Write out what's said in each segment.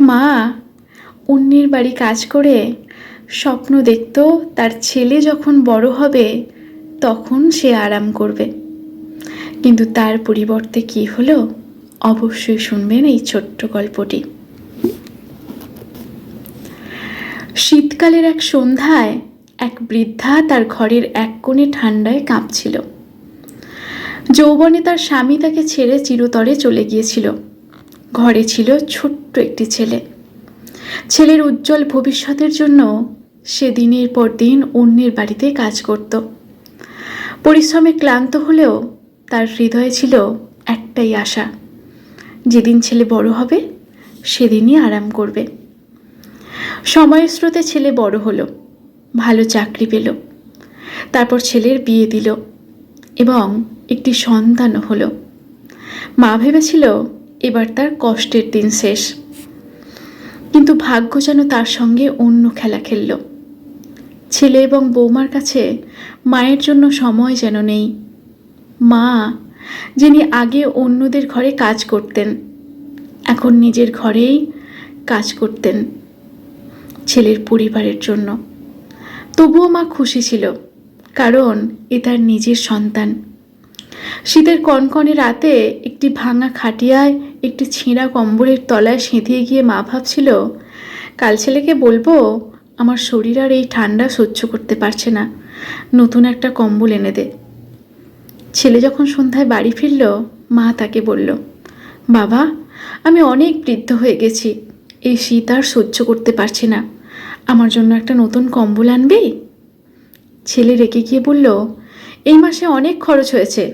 মা অন্যের বাড়ি কাজ করে স্বপ্ন দেখত তার ছেলে যখন বড় হবে তখন সে আরাম করবে, কিন্তু তার পরিবর্তে কি হলো অবশ্যই শুনবেন এই ছোট্ট গল্পটি। শীতকালের এক সন্ধ্যায় এক বৃদ্ধা তার ঘরের এক কোণে ঠান্ডায় কাঁপছিল। যৌবনে তার স্বামী তাকে ছেড়ে চিরতরে চলে গিয়েছিল। ঘরে ছিল ছোট্ট একটি ছেলে। ছেলের উজ্জ্বল ভবিষ্যতের জন্য সে দিনের পর দিন অন্যের বাড়িতে কাজ করত। পরিশ্রমে ক্লান্ত হলেও তার হৃদয়ে ছিল একটাই আশা, যেদিন ছেলে বড় হবে সেদিনই আরাম করবে। সময়ের স্রোতে ছেলে বড় হলো, ভালো চাকরি পেল, তারপর ছেলের বিয়ে দিল এবং একটি সন্তানও হলো। মা ভেবেছিল এবার তার কষ্টের দিন শেষ, কিন্তু ভাগ্য যেন তার সঙ্গে অন্য খেলা খেলল। ছেলে এবং বৌমার কাছে মায়ের জন্য সময় যেন নেই। মা, যিনি আগে অন্যদের ঘরে কাজ করতেন, এখন নিজের ঘরেই কাজ করতেন ছেলের পরিবারের জন্য। তবুও মা খুশি ছিল, কারণ এ তার নিজের সন্তান। শীতের কনকনে রাতে একটি ভাঙা খাটিয়ায় একটি ছেঁড়া কম্বলের তলায় সেঁধিয়ে গিয়ে মা ভাবছিল, কাল ছেলেকে বলবো আমার শরীর আর এই ঠান্ডা সহ্য করতে পারছে না, নতুন একটা কম্বল এনে দে। ছেলে যখন সন্ধ্যায় বাড়ি ফিরল, মা তাকে বলল, বাবা, আমি অনেক বৃদ্ধ হয়ে গেছি, এই শীত আর সহ্য করতে পারছি না, আমার জন্য একটা নতুন কম্বল আনবি? ছেলে রেগে গিয়ে বলল, এই মাসে অনেক খরচ হয়েছে,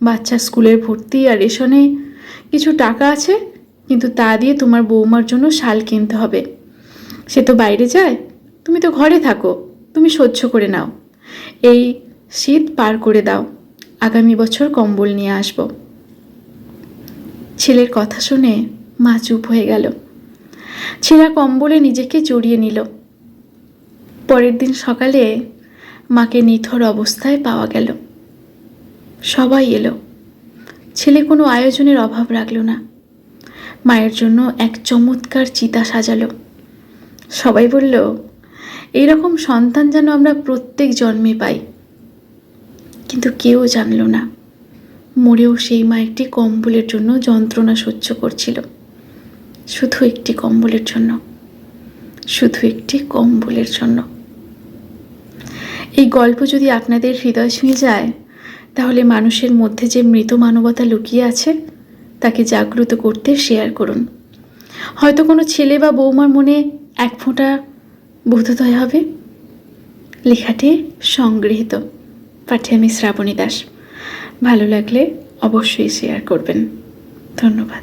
বাচ্চার স্কুলের ভর্তি আর রেশনে কিছু টাকা আছে, কিন্তু তা দিয়ে তোমার বৌমার জন্য শাল কিনতে হবে। সে তো বাইরে যায়, তুমি তো ঘরে থাকো, তুমি সহ্য করে নাও, এই শীত পার করে দাও, আগামী বছর কম্বল নিয়ে আসব। ছেলের কথা শুনে মা চুপ হয়ে গেল। ছেঁড়া কম্বলে নিজেকে জড়িয়ে নিল। পরের দিন সকালে মাকে নিথর অবস্থায় পাওয়া গেল। সবাই এলো। ছেলে কোনো আয়োজনের অভাব রাখল না। মায়ের জন্য এক চমৎকার চিতা সাজালো। সবাই বলল, এইরকম সন্তান যেন আমরা প্রত্যেক জন্মে পাই। কিন্তু কেউ জানল না মরেও সেই মা একটি কম্বলের জন্য যন্ত্রণা সহ্য করছিল। শুধু একটি কম্বলের জন্য, শুধু একটি কম্বলের জন্য। এই গল্প যদি আপনাদের হৃদয় ছুঁয়ে যায়, তাহলে মানুষের মধ্যে যে মৃত মানবতা লুকিয়ে আছে তাকে জাগ্রত করতে শেয়ার করুন। হয়তো কোনো ছেলে বা বৌমার মনে এক ফোঁটা বোধোদয় হবে। লেখাটি সংগৃহীত। পাঠে আমি শ্রাবণী দাস। ভালো লাগলে অবশ্যই শেয়ার করবেন। ধন্যবাদ।